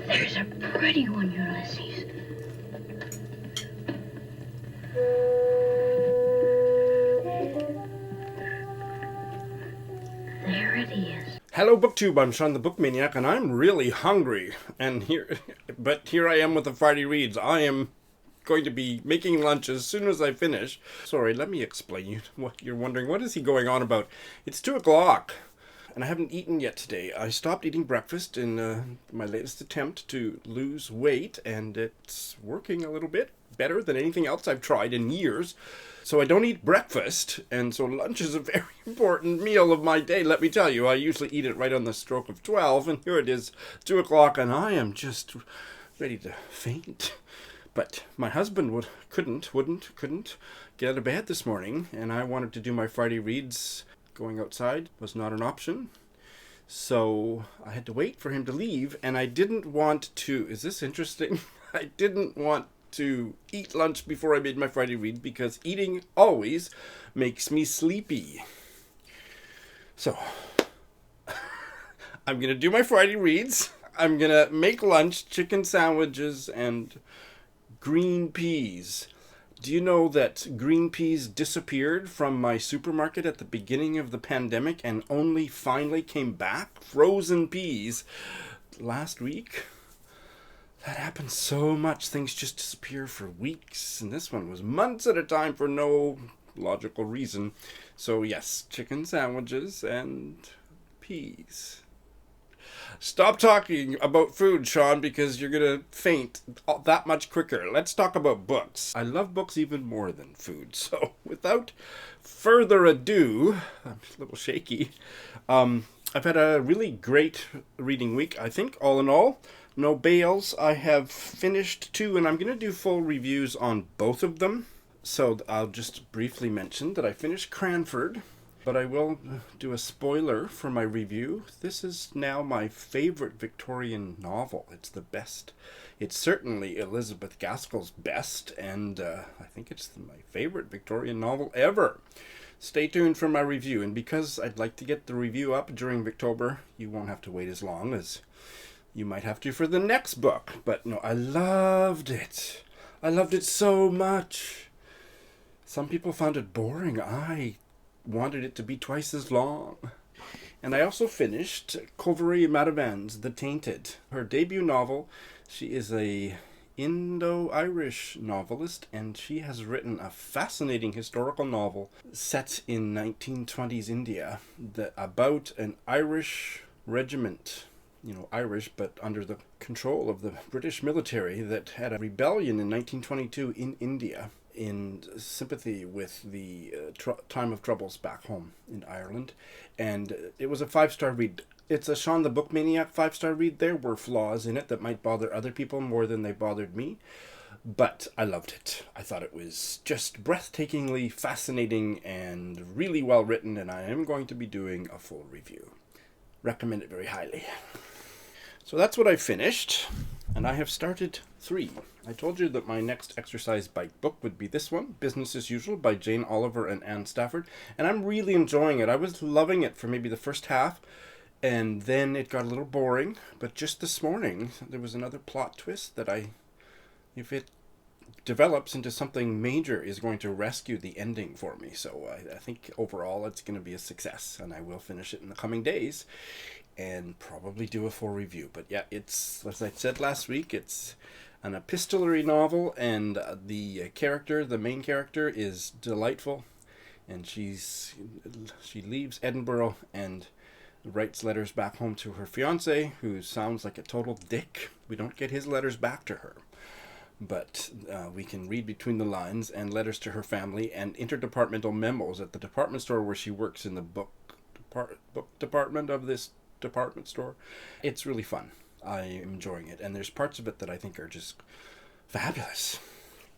There's a pretty one, Ulysses. There it is. Hello BookTube, I'm Sean the Book Maniac, and I'm really hungry. But here I am with the Friday Reads. I am going to be making lunch as soon as I finish. Sorry, let me explain you what you're wondering. What is he going on about? It's 2 o'clock, and I haven't eaten yet today. I stopped eating breakfast in my latest attempt to lose weight, and it's working a little bit better than anything else I've tried in years. So I don't eat breakfast, and so lunch is a very important meal of my day. Let me tell you, I usually eat it right on the stroke of 12, and here it is, 2 o'clock, and I am just ready to faint. But my husband couldn't get out of bed this morning, and I wanted to do my Friday Reads. Going outside was not an option. So I had to wait for him to leave, and I didn't want to... Is this interesting? I didn't want to eat lunch before I made my Friday Read because eating always makes me sleepy. So I'm going to do my Friday Reads. I'm going to make lunch, chicken sandwiches, and green peas. Do you know that green peas disappeared from my supermarket at the beginning of the pandemic and only finally came back? Frozen peas last week. That happens so much. Things just disappear for weeks. And this one was months at a time for no logical reason. So yes, chicken sandwiches and peas. Stop talking about food, Sean, because you're going to faint that much quicker. Let's talk about books. I love books even more than food. So without further ado, I'm a little shaky. I've had a really great reading week, I think, all in all. No bails. I have finished 2, and I'm going to do full reviews on both of them. So I'll just briefly mention that I finished Cranford. But I will do a spoiler for my review. This is now my favorite Victorian novel. It's the best. It's certainly Elizabeth Gaskell's best, and I think it's my favorite Victorian novel ever. Stay tuned for my review, and because I'd like to get the review up during Victober, you won't have to wait as long as you might have to for the next book. But no, I loved it. I loved it so much. Some people found it boring. I wanted it to be twice as long. And I also finished Covery Madavan's The Tainted, her debut novel. She is a Indo-Irish novelist, and she has written a fascinating historical novel set in 1920s India about an Irish regiment, Irish, but under the control of the British military, that had a rebellion in 1922 in India, in sympathy with the time of troubles back home in Ireland. And it was a 5-star read. It's a Sean the Book Maniac 5-star read. There were flaws in it that might bother other people more than they bothered me, but I loved it. I thought it was just breathtakingly fascinating and really well written, and I am going to be doing a full review. Recommend it very highly. So that's what I finished, and I have started 3. I told you that my next exercise bike book would be this one, Business as Usual by Jane Oliver and Anne Stafford, and I'm really enjoying it. I was loving it for maybe the first half, and then it got a little boring, but just this morning there was another plot twist that if it develops into something major, is going to rescue the ending for me. So I think overall it's going to be a success, and I will finish it in the coming days and probably do a full review. But yeah, it's, as I said last week, it's an epistolary novel, and the main character, is delightful, and she leaves Edinburgh and writes letters back home to her fiancé, who sounds like a total dick. We don't get his letters back to her, but we can read between the lines, and letters to her family, and interdepartmental memos at the department store where she works in the book department of this department store. It's really fun. I am enjoying it, and there's parts of it that I think are just fabulous.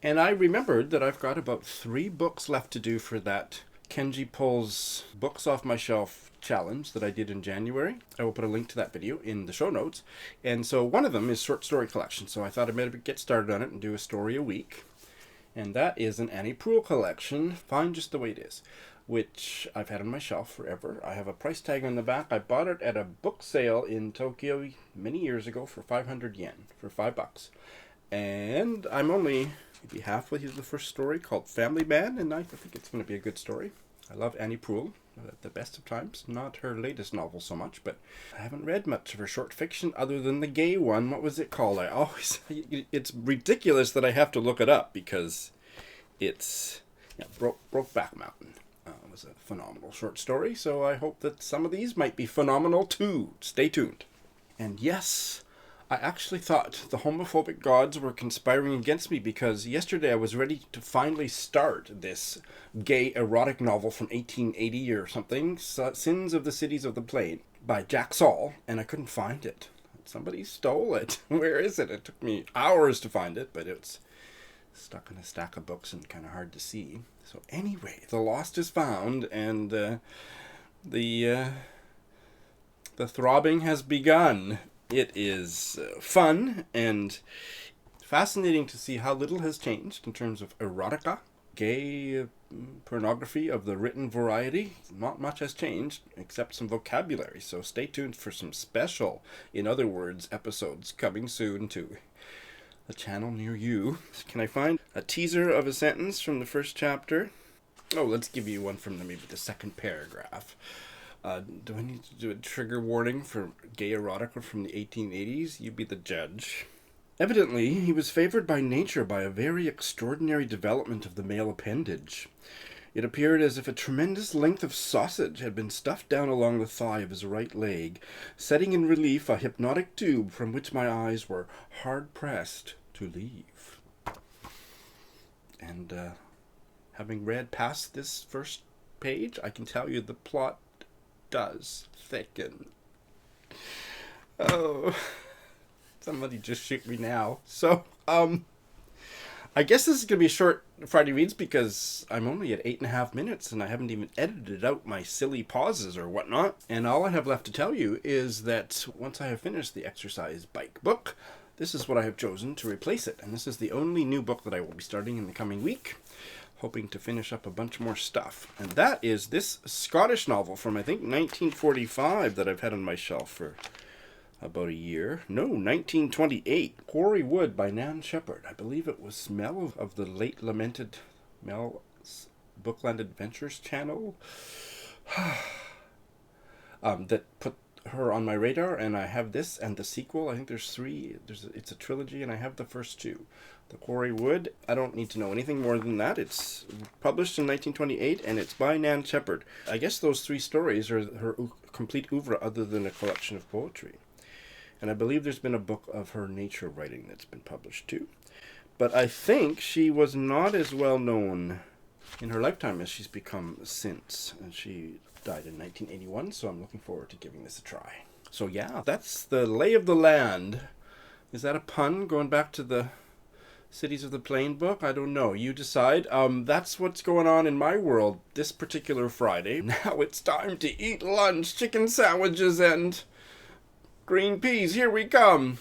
And I remembered that I've got about 3 books left to do for that Kenji Pulls Books Off My Shelf challenge that I did in January. I will put a link to that video in the show notes. And so one of them is short story collection, so I thought I'd maybe get started on it and do a story a week. And that is an Annie Proulx collection, Fine Just the Way It Is. which I've had on my shelf forever. I have a price tag on the back. I bought it at a book sale in Tokyo many years ago for 500 yen, for $5. And I'm only maybe halfway through the first story, called Family Man, and I think it's going to be a good story. I love Annie Proulx at the best of times. Not her latest novel so much, but I haven't read much of her short fiction other than the gay one. What was it called? It's ridiculous that I have to look it up because it's Brokeback Mountain. It was a phenomenal short story, so I hope that some of these might be phenomenal too. Stay tuned. And yes, I actually thought the homophobic gods were conspiring against me because yesterday I was ready to finally start this gay erotic novel from 1880 or something, Sins of the Cities of the Plain, by Jack Saul, and I couldn't find it. Somebody stole it. Where is it? It took me hours to find it, but it's stuck in a stack of books and kind of hard to see. So anyway, the lost is found, and the throbbing has begun. It is fun and fascinating to see how little has changed in terms of erotica, gay pornography of the written variety. Not much has changed except some vocabulary, so stay tuned for some special, in other words, episodes coming soon to a channel near you. Can I find a teaser of a sentence from the first chapter? Oh, let's give you one from maybe the second paragraph. Do I need to do a trigger warning for gay erotica from the 1880s? You be the judge. Evidently, he was favored by nature by a very extraordinary development of the male appendage. It appeared as if a tremendous length of sausage had been stuffed down along the thigh of his right leg, setting in relief a hypnotic tube from which my eyes were hard-pressed to leave. And having read past this first page, I can tell you the plot does thicken. Oh, somebody just shoot me now. So, I guess this is going to be a short Friday Reads because I'm only at 8.5 minutes and I haven't even edited out my silly pauses or whatnot. And all I have left to tell you is that once I have finished the exercise bike book, this is what I have chosen to replace it. And this is the only new book that I will be starting in the coming week, hoping to finish up a bunch more stuff. And that is this Scottish novel from, I think, 1945 that I've had on my shelf for about a year. No, 1928. Quarry Wood by Nan Shepherd. I believe it was Mel of the late lamented Mel's Bookland Adventures channel that put her on my radar, and I have this and the sequel. I think there's three. It's a trilogy, and I have the first two. The Quarry Wood, I don't need to know anything more than that. It's published in 1928, and it's by Nan Shepherd. I guess those three stories are her complete oeuvre other than a collection of poetry. And I believe there's been a book of her nature writing that's been published too. But I think she was not as well known in her lifetime as she's become since. And she died in 1981, so I'm looking forward to giving this a try. So yeah, that's the lay of the land. Is that a pun going back to the Cities of the Plain book? I don't know. You decide. That's what's going on in my world this particular Friday. Now it's time to eat lunch, chicken sandwiches, and green peas. Here we come.